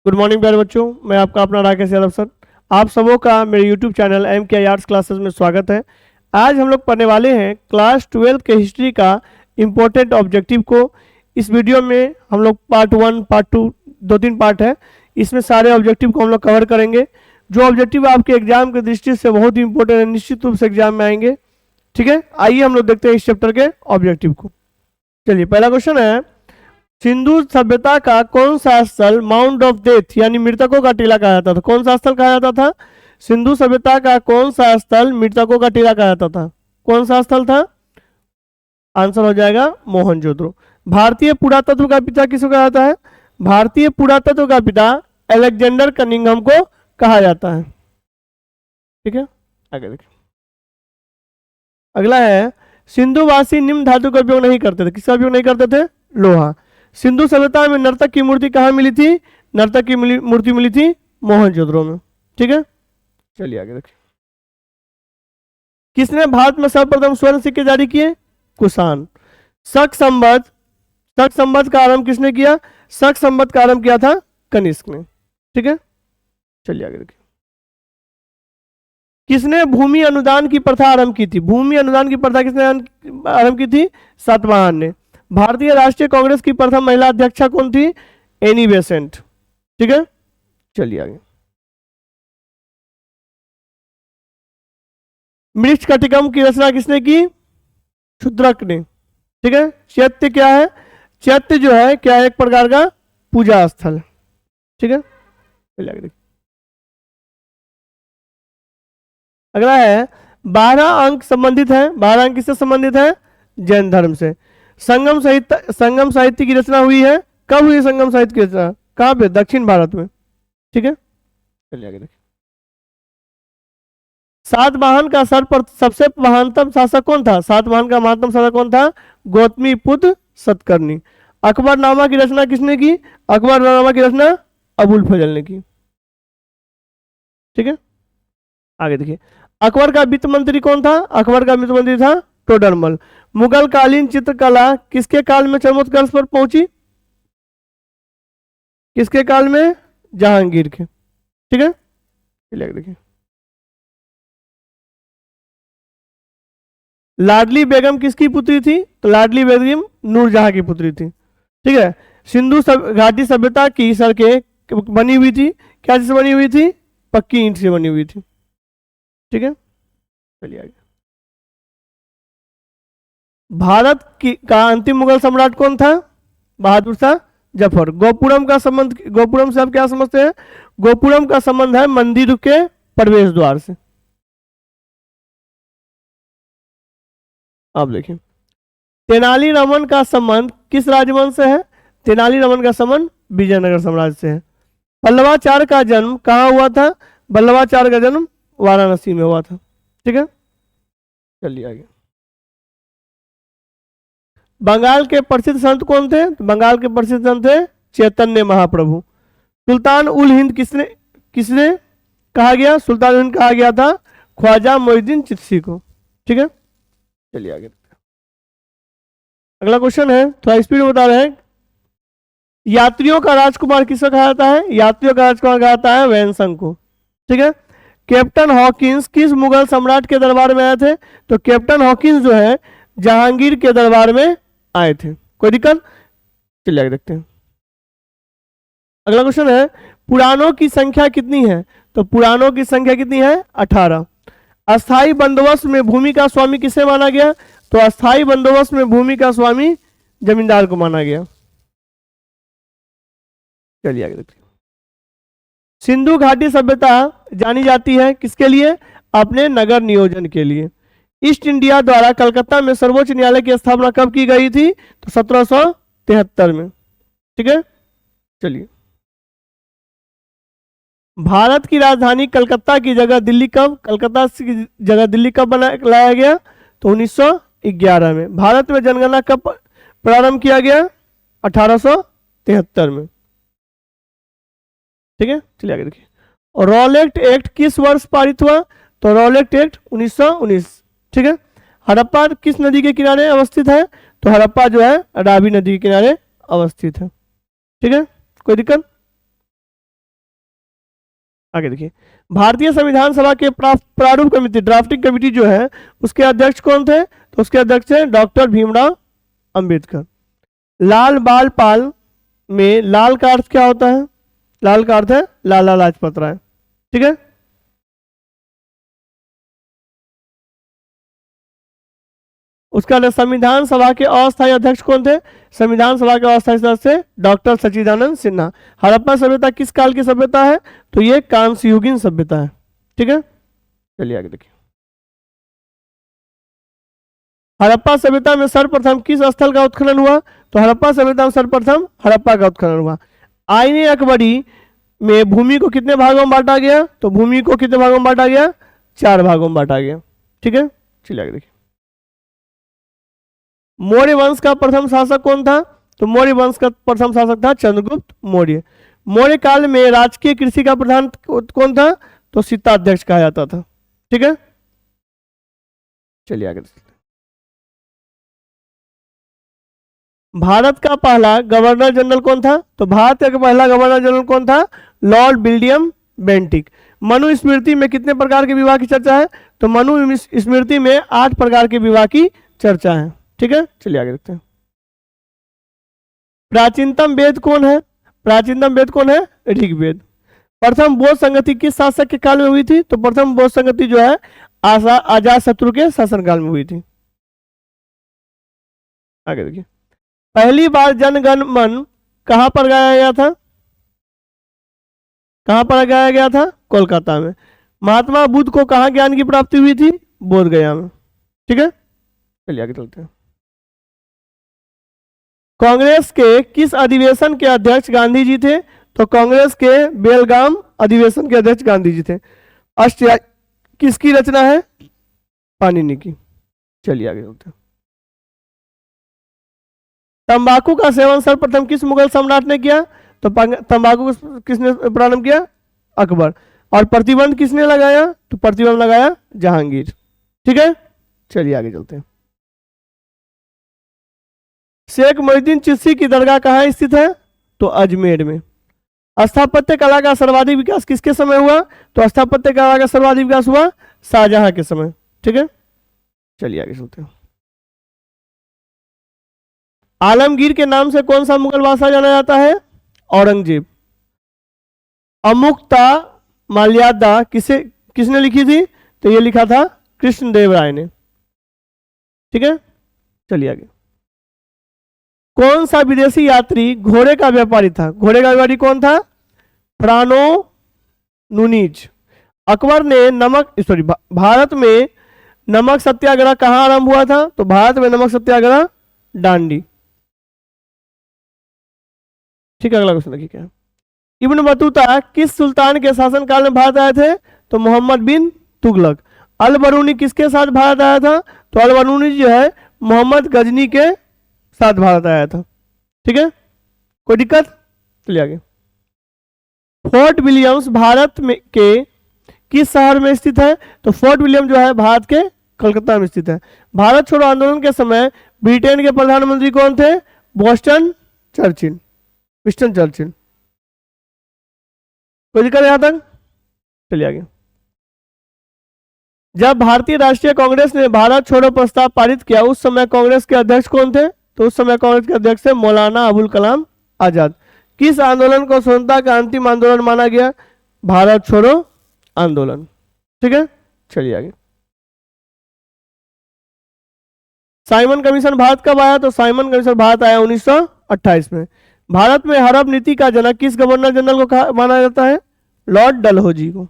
Good morning प्यारे बच्चों, मैं आपका अपना राकेश यादव सर। आप सबों का मेरे YouTube channel MK arts classes में स्वागत है। आज हम लोग पढ़ने वाले हैं क्लास 12 के हिस्ट्री का इम्पोर्टेंट ऑब्जेक्टिव को। इस वीडियो में हम लोग पार्ट 1 पार्ट 2 2-3 पार्ट है, इसमें सारे ऑब्जेक्टिव को हम लोग कवर करेंगे। जो ऑब्जेक्टिव आपके एग्जाम की दृष्टि से बहुत ही इंपॉर्टेंट है, निश्चित रूप से एग्जाम में आएंगे। ठीक है, आइए हम लोग देखते हैं इस चैप्टर के ऑब्जेक्टिव को। चलिए, पहला क्वेश्चन है, सिंधु सभ्यता का कौन सा स्थल माउंट ऑफ डेथ यानी मृतकों का टीला कहा जाता था? कौन सा स्थल कहा जाता था? सिंधु सभ्यता का कौन सा स्थल मृतकों का टीला कहा जाता था? कौन सा स्थल था? आंसर हो जाएगा मोहनजोदड़ो। भारतीय पुरातत्व का पिता किसको कहा जाता है? भारतीय पुरातत्व का पिता अलेक्जेंडर कनिंघम को कहा जाता है। ठीक है, आगे देखिए। अगला है, सिंधुवासी निम्न धातु का उपयोग नहीं करते थे। किसका उपयोग नहीं करते थे? लोहा। सिंधु सभ्यता में नर्तक की मूर्ति कहाँ मिली थी? नर्तक की मूर्ति मिली थी मोहनजोदड़ो में। ठीक है, चलिए आगे देखिए। किसने भारत में सर्वप्रथम स्वर्ण सिक्के जारी किए? कुषाण। शक संवत का आरंभ किसने किया? शक संवत का आरंभ किया था कनिष्क ने। ठीक है, चलिए आगे देखिए। किसने भूमि अनुदान की प्रथा आरंभ की थी? भूमि अनुदान की प्रथा किसने आरंभ की थी? सातवाहन ने। भारतीय राष्ट्रीय कांग्रेस की प्रथम महिला अध्यक्षा कौन थी? Annie Besant. ठीक है, चलिए आगे। मृक्ष कटिकम की रचना किसने की? शूद्रक ने। ठीक है, चैत्य क्या है? चैत्य जो है क्या है? एक प्रकार का पूजा स्थल। ठीक है, चलिए आगे देखिए। अगला है, 12 अंक संबंधित है। 12 अंक किससे संबंधित है? जैन धर्म से। संगम साहित्य की रचना हुई है। कब हुई संगम साहित्य की रचना? कहाँ पे? दक्षिण भारत में। ठीक है, चलिए आगे देखिए। सातवाहन का सबसे महानतम शासक कौन था? सातवाहन का महानतम शासक कौन था? गौतमीपुत्र सतकर्णी। अकबरनामा की रचना किसने की? अकबरनामा की रचना अबुल फजल ने की। ठीक है, आगे देखिए। अकबर का वित्त मंत्री कौन था? अकबर का वित्त मंत्री था टोडरमल। मुगल कालीन चित्रकला किसके काल में चरमोत्कर्ष पर पहुंची? किसके काल में? जहांगीर के। ठीक है, चलिए देखिए। लाडली बेगम किसकी पुत्री थी? तो लाडली बेगम नूरजहां की पुत्री थी। ठीक है, घाटी सभ्यता की सड़कें बनी हुई थी, क्या चीज से बनी हुई थी? पक्की ईंट से बनी हुई थी। ठीक है, चलिए आगे। भारत की का अंतिम मुगल सम्राट कौन था? बहादुर शाह जफर। गोपुरम से आप क्या समझते हैं? गोपुरम का संबंध है मंदिर के प्रवेश द्वार से। आप देखिए। तेनालीरामन का संबंध किस राजवंश से है? तेनालीरामन का संबंध विजयनगर साम्राज्य से है। वल्लभाचार्य का जन्म कहाँ हुआ था? वल्लभाचार्य का जन्म वाराणसी में हुआ था। ठीक है, चलिए आगे। बंगाल के प्रसिद्ध संत कौन थे? बंगाल के प्रसिद्ध संत थे चैतन्य महाप्रभु। सुल्तान उल हिंद किसने किसने कहा गया? सुल्तान उल हिंद कहा गया था ख्वाजा मोइनुद्दीन चिश्ती को। ठीक है, चलिए आगे। अगला क्वेश्चन है, थोड़ा स्पीड में बता रहे हैं। यात्रियों का राजकुमार किसे कहा जाता है? यात्रियों का राजकुमार कहा जाता है वैनसंग को। ठीक है, कैप्टन हॉकिंस किस मुगल सम्राट के दरबार में आए थे? तो कैप्टन हॉकिंस जो है जहांगीर के दरबार में आए थे। कोई दिक्कत? चलिए आगे देखते हैं। अगला क्वेश्चन है, पुराणों की संख्या कितनी है? तो पुराणों की संख्या कितनी है? 18। अस्थाई बंदोबस्त में भूमि का स्वामी किसे माना गया? तो अस्थाई बंदोबस्त में भूमि का स्वामी जमींदार को माना गया। चलिए आगे देखिए। सिंधु घाटी सभ्यता जानी जाती है किसके लिए? अपने नगर नियोजन के लिए। ईस्ट इंडिया द्वारा कलकत्ता में सर्वोच्च न्यायालय की स्थापना कब की गई थी? तो 1773 में। ठीक है, चलिए। भारत की राजधानी कलकत्ता की जगह दिल्ली कब लाया गया? तो 1911 में। भारत में जनगणना कब प्रारंभ किया गया? 1873 में। ठीक है, चलिए आगे देखिए। और रॉलेट एक्ट किस वर्ष पारित हुआ? तो रॉलेट एक्ट 1919। ठीक है, हड़प्पा किस नदी के किनारे अवस्थित है? तो हड़प्पा जो है रावी नदी के किनारे अवस्थित है। ठीक है, कोई दिक्कत? आगे देखिए, भारतीय संविधान सभा के प्रारूप कमेटी, ड्राफ्टिंग कमेटी जो है, उसके अध्यक्ष कौन थे? तो उसके अध्यक्ष हैं डॉक्टर भीमराव अंबेडकर। लाल बाल पाल में लाल का अर्थ क्या होता है? लाल का अर्थ है लाला लाजपत राय। ठीक है, उसका संविधान सभा के अस्थायी अध्यक्ष कौन थे? संविधान सभा के अस्थायी सदस्य डॉक्टर सच्चिदानंद सिन्हा। हड़प्पा सभ्यता किस काल की सभ्यता है? तो ये कांस्ययुगीन सभ्यता है। ठीक है, चलिए आगे देखिए, हड़प्पा सभ्यता में सर्वप्रथम किस स्थल का उत्खनन हुआ? तो हड़प्पा सभ्यता में सर्वप्रथम हड़प्पा का उत्खनन हुआ। आईने अकबरी में भूमि को कितने भागों में बांटा गया? तो भूमि को कितने भागों में बांटा गया? 4 भागों में बांटा गया। ठीक है, चलिए आगे देखिए, मौर्य वंश का प्रथम शासक कौन था? तो मौर्य वंश का प्रथम शासक था चंद्रगुप्त मौर्य। मौर्य काल में राजकीय कृषि का प्रधान कौन था? तो सीताध्यक्ष कहा जाता था। ठीक है, चलिए आगे। भारत का पहला गवर्नर जनरल कौन था? तो भारत का पहला गवर्नर जनरल कौन था? Lord William Bentinck. Manu Smriti में कितने प्रकार के विवाह की चर्चा है? तो मनु स्मृति में 8 प्रकार के विवाह की चर्चा है। ठीक है, चलिए आगे देखते हैं। प्राचीनतम वेद कौन है? प्राचीनतम वेद कौन है? ऋग्वेद। प्रथम बौद्ध संगति किस शासक के काल में हुई थी? तो प्रथम बौद्ध संगति जो है अजात शत्रु के शासनकाल में हुई थी। आगे देखिए, पहली बार जन गण मन कहां पर गाया गया था? कहां पर गाया गया था? कोलकाता में। महात्मा बुद्ध को कहां ज्ञान की प्राप्ति हुई थी? बोध गया में। ठीक है, चलिए आगे चलते हैं। कांग्रेस के किस अधिवेशन के अध्यक्ष गांधी जी थे? तो कांग्रेस के बेलगाम अधिवेशन के अध्यक्ष गांधी जी थे। अष्टयाग किसकी रचना है? पाणिनि की। चलिए आगे चलते हैं। तंबाकू का सेवन सर्वप्रथम किस मुगल सम्राट ने किया? तो तंबाकू किसने प्रारंभ किया? अकबर। और प्रतिबंध किसने लगाया? तो प्रतिबंध लगाया जहांगीर। ठीक है, चलिए आगे चलते हैं। शेख मोहिउद्दीन चिश्ती की दरगाह कहाँ स्थित है? तो अजमेर में। स्थापत्य कला का सर्वाधिक विकास किसके समय हुआ? तो स्थापत्य कला का सर्वाधिक विकास हुआ शाहजहां के समय। ठीक है, चलिए आगे चलते हैं। आलमगीर के नाम से कौन सा मुगल बादशाह जाना जाता है? औरंगजेब। अमुक्ता माल्यादा किसने लिखी थी? तो ये लिखा था कृष्णदेव राय ने। ठीक है, चलिए आगे। कौन सा विदेशी यात्री घोड़े का व्यापारी था? घोड़े का व्यापारी कौन था? फ्रानो नुनीज। अकबर ने भारत में नमक सत्याग्रह कहां आरंभ हुआ था? तो भारत में नमक सत्याग्रह डांडी। ठीक है, अगला क्वेश्चन देखिए क्या। इब्न बतूता किस सुल्तान के शासनकाल में भारत आए थे? तो मोहम्मद बिन तुगलक। अल बरूनी किसके साथ भारत आया था? तो अल बरूनी जो है मोहम्मद गजनी के साथ भारत आया था। ठीक है, कोई दिक्कत? चलिए आगे। फोर्ट विलियम्स भारत में के किस शहर में स्थित है? तो फोर्ट विलियम जो है भारत के कलकत्ता में स्थित है। भारत छोड़ो आंदोलन के समय ब्रिटेन के प्रधानमंत्री कौन थे? Winston Churchill. कोई दिक्कत यहां तक? चलिए आगे। जब भारतीय राष्ट्रीय कांग्रेस ने भारत छोड़ो प्रस्ताव पारित किया उस समय कांग्रेस के अध्यक्ष कौन थे? तो उस समय कांग्रेस के अध्यक्ष थे मौलाना अबुल कलाम आजाद। किस आंदोलन को स्वतंत्रता का अंतिम आंदोलन माना गया? भारत छोड़ो आंदोलन। ठीक है, चलिए आगे। साइमन कमीशन भारत कब आया? तो साइमन कमीशन भारत आया 1928 में। भारत में हड़प नीति का जनक किस गवर्नर जनरल को माना जाता है? लॉर्ड डलहौजी को।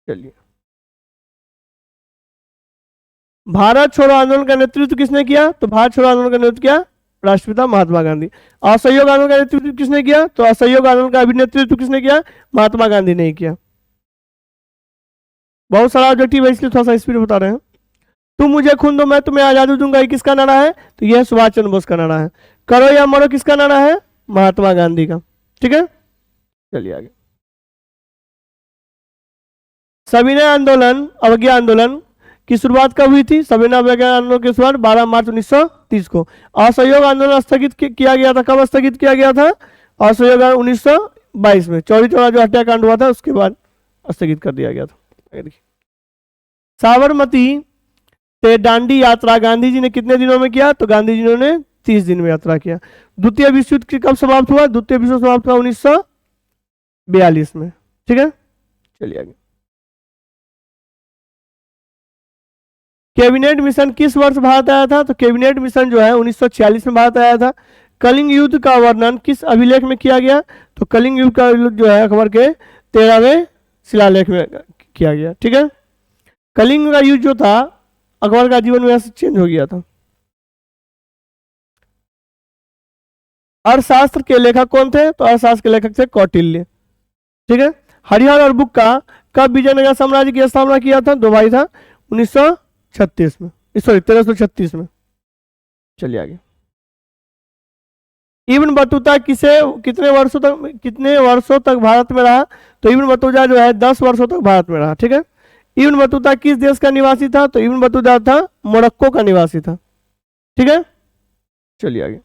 चलिए, भारत छोड़ो आंदोलन का नेतृत्व किसने किया? तो भारत छोड़ो आंदोलन का नेतृत्व किया राष्ट्रपिता महात्मा गांधी। असहयोग आंदोलन का नेतृत्व किसने किया? तो असहयोग आंदोलन का भी नेतृत्व किसने किया? महात्मा गांधी ने किया। बहुत सारा ऑब्जेक्टिव है इसलिए थोड़ा सा स्पीड बता रहे हैं। तुम मुझे खून दो मैं तुम्हें आजादी दूंगा, ये किसका नारा है? तो यह सुभाष चंद्र बोस का नारा है। करो या मरो किसका नारा है? महात्मा गांधी का। ठीक है, चलिए आगे। सविनय आंदोलन अवज्ञा आंदोलन की शुरुआत कब हुई थी? सविनय अवज्ञा आंदोलन की शुरुआत 12 मार्च 1930 को। असहयोग आंदोलन स्थगित किया गया था, कब स्थगित किया गया था? असहयोग 1922 में, चौरी चौरा जो हत्याकांड हुआ था उसके बाद स्थगित कर दिया गया था। देखिए, साबरमती से दांडी यात्रा गांधी जी ने कितने दिनों में किया? तो गांधी जी ने 30 दिन में यात्रा किया। द्वितीय विश्व युद्ध कब समाप्त हुआ? द्वितीय विश्व समाप्त हुआ 1942 में। ठीक है, चलिए आगे। कैबिनेट मिशन किस वर्ष भारत आया था? तो कैबिनेट मिशन जो है 1946 में भारत आया था। कलिंग युद्ध का वर्णन किस अभिलेख में किया गया? तो कलिंग युद्ध का जो है अकबर के 13वें शिलालेख में किया गया। ठीक है, कलिंग का युद्ध जो था अकबर का जीवन में चेंज हो गया था। अर्थशास्त्र के लेखक कौन थे? तो अर्थशास्त्र के लेखक थे कौटिल्य। ठीक है, हरिहर और बुक्का कब विजयनगर साम्राज्य की स्थापना किया था? दो भाई था, 1936 में, सॉरी 1336 में। चलिए आगे। इब्न बतूता कितने वर्षों तक भारत में रहा? तो इब्न बतूता जो है 10 वर्षों तक भारत में रहा। ठीक है, इब्न बतूता किस देश का निवासी था? तो इब्न बतूता था मोरक्को का निवासी था। ठीक है, चलिए आगे।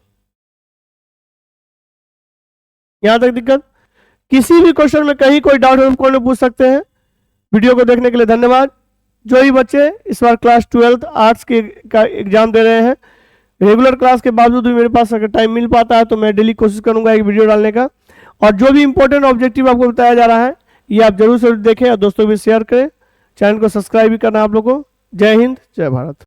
यहां तक दिक्कत? किसी भी क्वेश्चन में कहीं कोई डाउट हो तो पूछ सकते हैं। वीडियो को देखने के लिए धन्यवाद। जो ही बच्चे इस बार क्लास 12 आर्ट्स के का एग्जाम दे रहे हैं, रेगुलर क्लास के बावजूद भी मेरे पास अगर टाइम मिल पाता है तो मैं डेली कोशिश करूंगा एक वीडियो डालने का। और जो भी इंपॉर्टेंट ऑब्जेक्टिव आपको बताया जा रहा है ये आप जरूर से देखें और दोस्तों भी शेयर करें। चैनल को सब्सक्राइब भी करना आप लोगों को। जय हिंद, जय भारत।